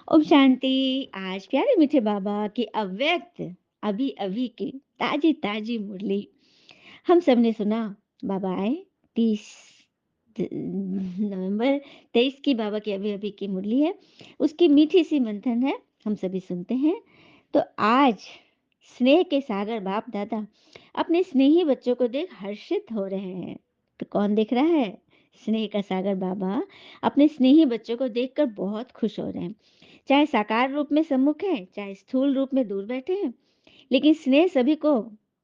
ओम शांति। आज प्यारे मीठे बाबा की अव्यक्त अभी अभी की ताजी ताजी मुरली हम सब ने सुना। बाबा आए 30 नवंबर 23 की बाबा की अभी अभी की मुरली है। उसकी मीठी सी मंथन है, हम सभी सुनते हैं। तो आज स्नेह के सागर बाप दादा अपने स्नेही बच्चों को देख हर्षित हो रहे हैं। तो कौन देख रहा है? स्नेह का सागर बाबा अपने स्नेही बच्चों को देखकर बहुत खुश हो रहे हैं। चाहे साकार रूप में सम्मुख हैं, चाहे स्थूल रूप में दूर बैठे हैं, लेकिन स्नेह सभी को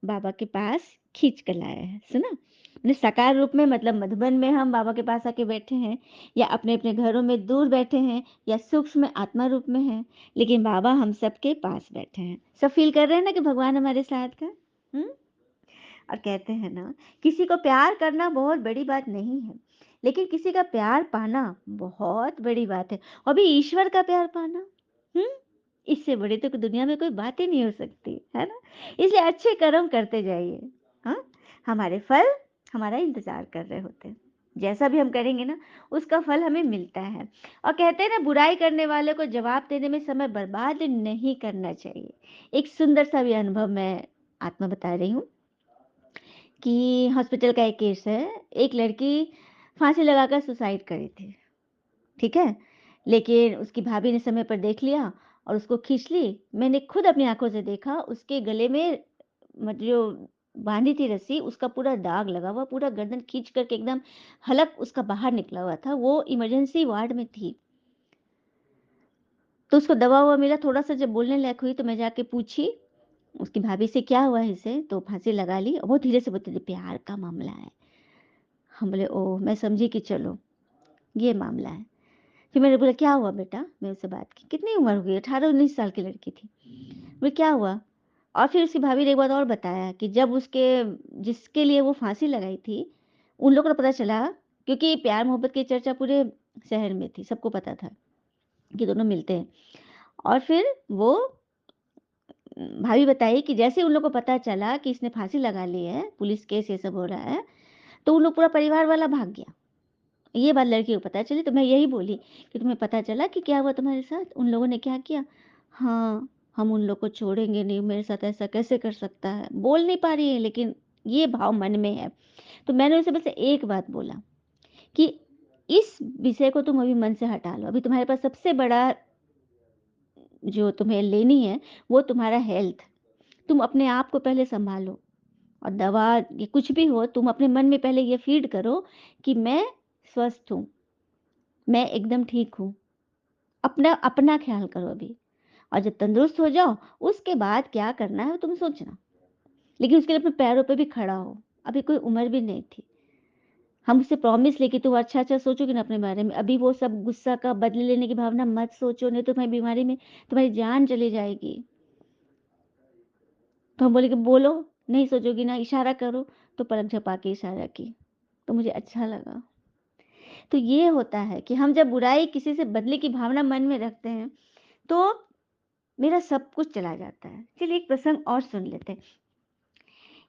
बाबा के पास खींच कर लाया है। सुना? अपने साकार रूप में मतलब मधुबन में हम बाबा के पास आके बैठे हैं, या अपने अपने घरों में दूर बैठे हैं, या सूक्ष्म आत्मा रूप में हैं, लेकिन बाबा हम सबके पास बैठे हैं। सब फील कर रहे हैं ना कि भगवान हमारे साथ है। हम्म। और कहते हैं ना, किसी को प्यार करना बहुत बड़ी बात नहीं है, लेकिन किसी का प्यार पाना बहुत बड़ी बात है। और भी ईश्वर का प्यार पाना, हम्म, इससे बड़ी तो दुनिया में कोई बात ही नहीं हो सकती है ना। इसलिए अच्छे कर्म करते जाइए। हाँ, हमारे फल हमारा इंतजार कर रहे होते हैं। जैसा भी हम करेंगे ना, उसका फल हमें मिलता है। और कहते हैं ना, बुराई करने वाले को जवाब देने में समय बर्बाद नहीं करना चाहिए। एक सुंदर सा भी अनुभव मैं आत्मा बता रही हूँ कि हॉस्पिटल का एक केस है। एक लड़की फांसी लगाकर सुसाइड करी थी, ठीक है? लेकिन उसकी भाभी ने समय पर देख लिया और उसको खींच ली। मैंने खुद अपनी आँखों से देखा, उसके गले में जो बाँधी थी रस्सी, उसका पूरा दाग लगा हुआ, पूरा गर्दन खींच कर के एकदम हलक उसका बाहर निकला हुआ था। वो इमरजेंसी वार्ड में थी। तो उसको दवा-ववा मिला, थोड़ा-सा जब बोलने लायक हुई तो मैं जाके पूछी उसकी भाभी से, क्या हुआ है इसे? तो फांसी लगा ली और बहुत धीरे से बोलती थी, प्यार का मामला है। हम बोले, ओह! मैं समझी कि चलो ये मामला है। फिर मैंने बोला, क्या हुआ बेटा? मैं उससे बात की। कितनी उम्र हो गई? 18-19 साल की लड़की थी। बोले, क्या हुआ? और फिर उसकी भाभी ने एक बात और बताया कि जब उसके जिसके लिए वो फांसी लगाई थी, उन लोगों को पता चला, क्योंकि प्यार मोहब्बत की चर्चा पूरे शहर में थी, सबको पता था कि दोनों मिलते हैं। और फिर वो भाभी बताई कि जैसे उन लोगों को पता चला कि इसने फांसी लगा ली है, पुलिस केस ये सब हो रहा है, तो उन लोग पूरा परिवार वाला भाग गया। ये बात लड़की को पता चली तो मैं यही बोली कि तुम्हें पता चला कि क्या हुआ तुम्हारे साथ? उन लोगों ने क्या किया? हाँ, हम उन लोग को छोड़ेंगे नहीं, मेरे साथ ऐसा कैसे कर सकता है? बोल नहीं पा रही है, लेकिन ये भाव मन में है। तो मैंने उसे बस एक बात बोला कि इस विषय को तुम अभी मन से हटा लो। अभी तुम्हारे पास सबसे बड़ा जो तुम्हें लेनी है, वो तुम्हारा हेल्थ। तुम अपने आप को पहले सँभालो। और दवा ये कुछ भी हो, तुम अपने मन में पहले ये फ़ीड करो कि मैं स्वस्थ हूँ, मैं एकदम ठीक हूँ। अपना अपना ख़्याल करो अभी, और जब तंदुरुस्त हो जाओ, उसके बाद क्या करना है वो तुम सोचना। लेकिन उसके लिए अपने पैरों पे भी खड़ा हो। अभी कोई उम्र भी नहीं थी। हम उससे प्रॉमिस लें कि तुम अच्छा-अच्छा सोचोगी ना अपने बारे में। अभी वो सब गुस्सा का बदले लेने की भावना मत सोचो, नहीं तो तुम्हारी बीमारी में तुम्हारी जान चली जाएगी। तो हम बोले कि बोलो, नहीं सोचोगी ना, इशारा करो, तो पलक झपा के इशारा की। तो मुझे अच्छा लगा। तो ये होता है कि हम जब बुराई किसी से बदले की भावना मन में रखते हैं, तो मेरा सब कुछ चला जाता है। चलिए एक प्रसंग और सुन लेते हैं।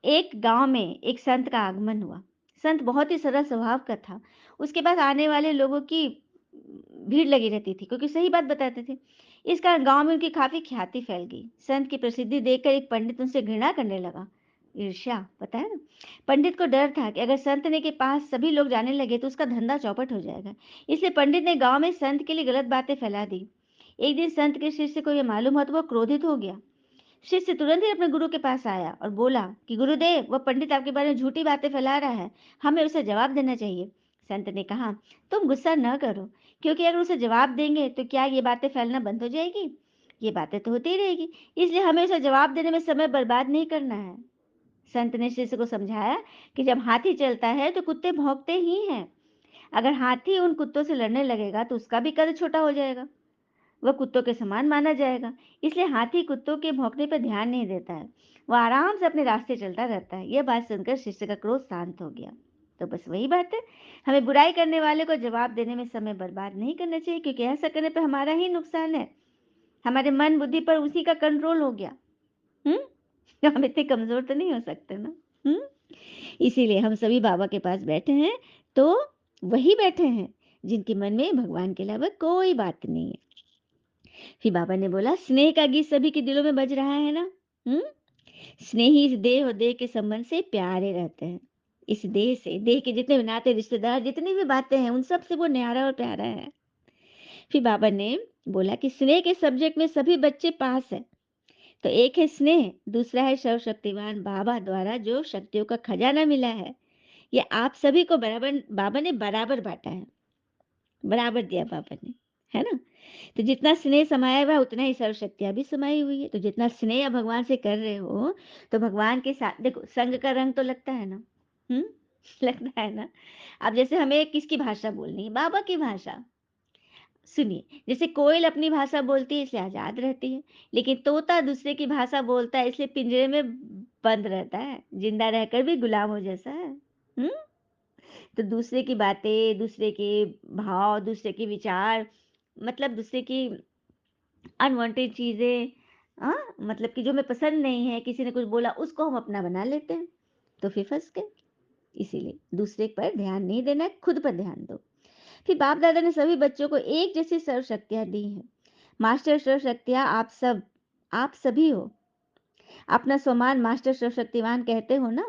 एक गाँव में एक संत का आगमन हुआ। संत बहुत ही सरल स्वभाव का था। उसके पास आने वाले लोगों की भीड़ लगी रहती थी, क्योंकि सही बात बताते थे। इस कारण गाँव में उनकी काफ़ी ख्याति फैल गई। संत की प्रसिद्धि देखकर एक पंडित उनसे घृणा करने लगा। ईर्ष्या, पता है ना? पंडित को डर था कि अगर संत ने के पास सभी लोग जाने लगे तो उसका धंधा चौपट हो जाएगा। इसलिए पंडित ने गाँव में संत के लिए गलत बातें फैला दी। एक दिन संत के शिष्य को यह मालूम हुआ तो वह क्रोधित हो गया। शिष्य तुरंत ही अपने गुरु के पास आया और बोला कि गुरुदेव, वह पंडित आपके बारे में झूठी बातें फैला रहा है, हमें उसे जवाब देना चाहिए। संत ने कहा, तुम गुस्सा न करो, क्योंकि अगर उसे जवाब देंगे तो क्या ये बातें फैलना बंद हो जाएगी? ये बातें तो होती ही रहेगी, इसलिए हमें उसे जवाब देने में समय बर्बाद नहीं करना है। संत ने शिष्य को समझाया कि जब हाथी चलता है तो कुत्ते भौंकते ही हैं। अगर हाथी उन कुत्तों से लड़ने लगेगा तो उसका भी कद छोटा हो जाएगा, वह कुत्तों के समान माना जाएगा। इसलिए हाथी कुत्तों के भौंकने पर ध्यान नहीं देता है, वह आराम से अपने रास्ते चलता रहता है। यह बात सुनकर शिष्य का क्रोध शांत हो गया। तो बस वही बात है, हमें बुराई करने वाले को जवाब देने में समय बर्बाद नहीं करना चाहिए, क्योंकि ऐसा करने पर हमारा ही नुकसान है। हमारे मन बुद्धि पर उसी का कंट्रोल हो गया। हम्म। तो हम इतने कमजोर तो नहीं हो सकते ना। इसीलिए हम सभी बाबा के पास बैठे हैं, तो वही बैठे हैं जिनके मन में भगवान के अलावा कोई बात नहीं है। फिर बाबा ने बोला, स्नेह का गीत सभी के दिलों में बज रहा है ना? हुँ? स्नेही इस देह और देह के संबंध से प्यारे रहते हैं। इस देह से, देह के जितने भी नाते रिश्तेदार जितनी भी बातें हैं, उन सब से वो न्यारा और प्यारा है। फिर बाबा ने बोला कि स्नेह के सब्जेक्ट में सभी बच्चे पास हैं। तो एक है स्नेह, दूसरा है सर्वशक्तिवान बाबा द्वारा जो शक्तियों का खजाना मिला है। ये आप सभी को बराबर बाबा ने बराबर बाँटा है, बराबर दिया बाबा ने, है ना? तो जितना स्नेह समाया हुआ है उतना ही सर्वशक्तियाँ भी समाई हुई है। तो जितना स्नेह आप भगवान से कर रहे हो, तो भगवान के साथ देखो संग का रंग तो लगता है ना? हुँ? लगता है ना? अब जैसे हमें किसकी भाषा बोलनी है? बाबा की भाषा। सुनिए, जैसे कोयल अपनी भाषा बोलती है इसलिए आज़ाद रहती है, लेकिन तोता दूसरे की भाषा बोलता है इसलिए पिंजरे में बंद रहता है, ज़िंदा रहकर भी गुलामों जैसा है। हुँ? तो दूसरे की बातें, दूसरे के भाव, दूसरे के विचार, मतलब दूसरे की अनवांटेड चीज़ें, मतलब कि जो हमें पसंद नहीं है, किसी ने कुछ बोला उसको हम अपना बना लेते हैं, तो फिर फँस गए। इसीलिए दूसरे पर ध्यान नहीं देना है, खुद पर ध्यान दो। फिर बाप दादा ने सभी बच्चों को एक जैसी सर्वशक्तियाँ दी हैं। मास्टर सर्वशक्तियाँ आप सभी हो। अपना स्वमान मास्टर सर्वशक्तिवान कहते हो ना?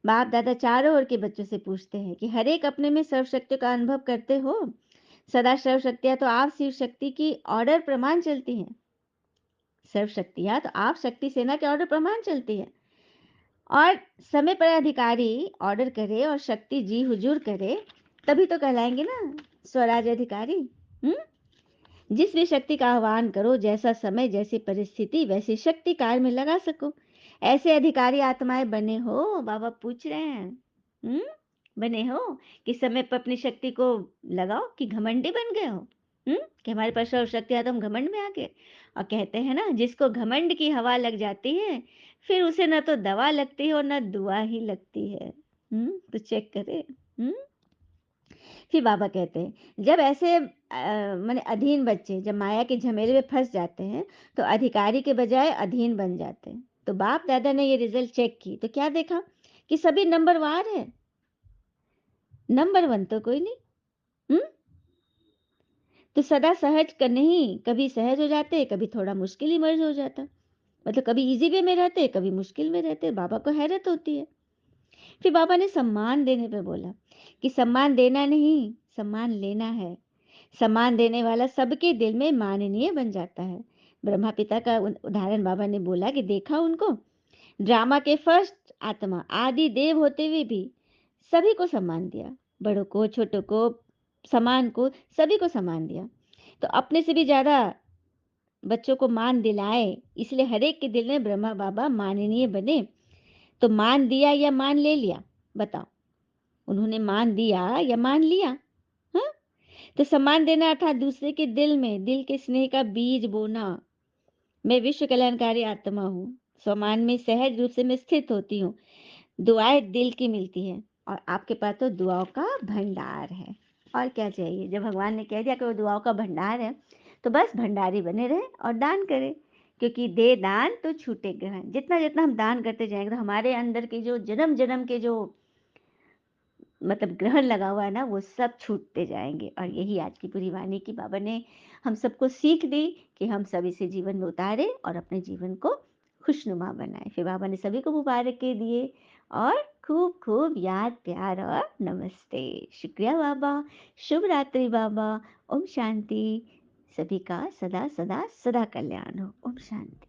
बाप दादा चारों ओर के बच्चों से पूछते हैं कि हर एक अपने में सर्वशक्तियों का अनुभव करते हो? सदा सर्वशक्तियाँ तो आप शिव शक्ति की ऑर्डर प्रमाण चलती हैं। सर्वशक्तियाँ तो आप शक्ति सेना के ऑर्डर प्रमाण चलती है, और समय पर अधिकारी ऑर्डर करे और शक्ति जी हुजूर करे, तभी तो कहलाएंगे ना स्वराज अधिकारी। हम्म। जिस भी शक्ति का आह्वान करो, जैसा समय जैसी परिस्थिति वैसी शक्ति कार्य में लगा सको, ऐसे अधिकारी आत्माएं बने हो? बाबा पूछ रहे हैं। हम्म। बने हो कि समय पर अपनी शक्ति को लगाओ, कि घमंडी बन गए हो? कि हमारे पास सर्व शक्ति है तो हम घमंड में आ गए। और कहते हैं ना, जिसको घमंड की हवा लग जाती है फिर उसे ना तो दवा लगती है और ना दुआ ही लगती है। तो चेक करें। हम्म। फिर बाबा कहते हैं, जब ऐसे माने अधीन बच्चे जब माया के झमेले में फंस जाते हैं, तो अधिकारी के बजाय अधीन बन जाते हैं। तो बाप दादा ने ये रिजल्ट चेक की तो क्या देखा कि सभी नंबर वार है, नंबर वन तो कोई नहीं। हम्म। तो सदा सहज कर नहीं, कभी सहज हो जाते, कभी थोड़ा मुश्किल ही मर्ज हो जाता, मतलब कभी इजी वे में रहते, कभी मुश्किल में रहते। बाबा को हैरत होती है। फिर बाबा ने सम्मान देने पे बोला कि सम्मान देना नहीं, सम्मान लेना है। सम्मान देने वाला सबके दिल में माननीय बन जाता है। ब्रह्मा पिता का उदाहरण बाबा ने बोला कि देखा उनको, ड्रामा के फर्स्ट आत्मा आदि देव होते हुए भी सभी को सम्मान दिया, बड़ों को छोटों को समान को, सभी को सम्मान दिया। तो अपने से भी ज्यादा बच्चों को मान दिलाए, इसलिए हर एक के दिल में ब्रह्मा बाबा माननीय बने। तो मान दिया या मान ले लिया, बताओ? उन्होंने मान दिया या मान लिया? हाँ। तो सम्मान देना अर्थात दूसरे के दिल में दिल के स्नेह का बीज बोना। मैं विश्व कल्याणकारी आत्मा हूँ, सम्मान में सहज रूप से मैं स्थित होती हूँ। दुआएं दिल की मिलती है, और आपके पास तो दुआओं का भंडार है। और क्या चाहिए? जब भगवान ने कह दिया कि वो दुआओं का भंडार है, तो बस भंडारी बने रहे और दान करें, क्योंकि दे दान तो छूटे ग्रहण। जितना जितना हम दान करते जाएंगे तो हमारे अंदर के जो जन्म जन्म के जो मतलब ग्रहण लगा हुआ है ना, वो सब छूटते जाएंगे। और यही आज की पूरी वाणी की बाबा ने हम सबको सीख दी कि हम सब इसे जीवन में उतारे और अपने जीवन को खुशनुमा बनाए। फिर बाबा ने सभी को मुबारकें दिए और खूब खूब याद प्यार और नमस्ते। शुक्रिया बाबा। शुभ रात्रि बाबा। ओम शांति। सभी का सदा सदा सदा कल्याण हो। ओम शांति।